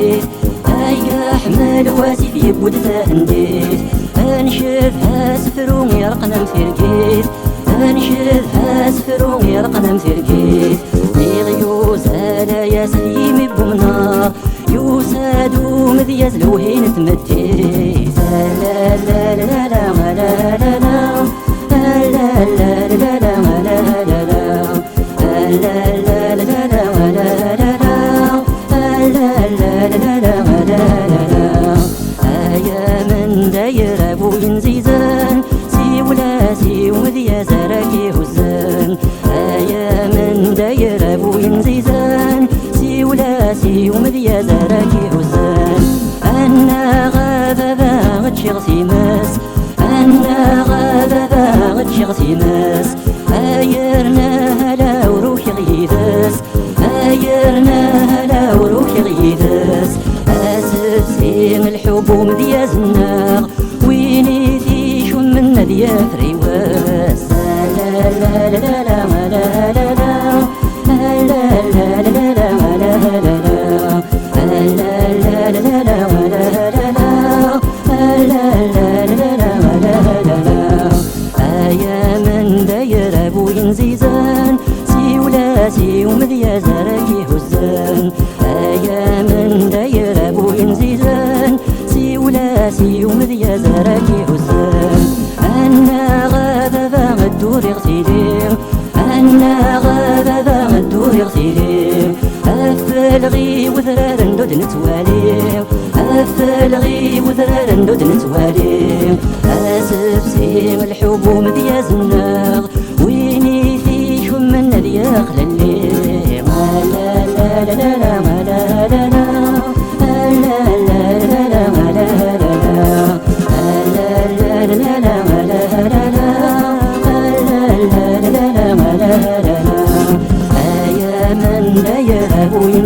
ثنديت هاي حمل واسف يبود ثنديت انشفها سفرو يرقنا مثيركيت انشفها سفرو يرقنا مثيركيت يغيوز هلا يا سليم بمنار يوسادو مذياز لوهين تمتيت لا لا لا لا لا لا لا لا لا لا زيزان سي ولا سي وذيا زراكي هزان ايا من داير ابوين زيزان سي ولا سي ومذيا زراكي هزان انا غابة باغت شغسي ماس انا غابة باغت شغسي ماس ايرنا هلا وروح غيداس ايرنا هلا وروح غيداس اسسي الحب ومذيا زناغ ويني في شم من ذي فريواس لا لا لا لا لا لا لا لا لا لا زيزان سي ولا سي ومذيا زراكي هزان ايا من داير ابوين زيزان سي ولا سي ومذيا زراكي هزان انا غابة باغد دور غسيلي انا غابة باغد دور غسيلي افلغي وذرار ندود نتوالي افلغي وذرار ندود نتوالي اسفسي الحب ومذيا زناغ ويني في شم من ذي خلالي ما لا لا لا لا ما لا لا لا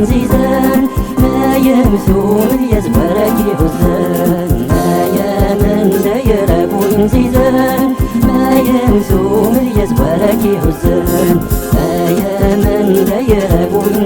زيزان ما يمثوم يزبركي هزان يا من داير ابوين زيزان ما يمثوم يزبركي هزان يا من داير ابوين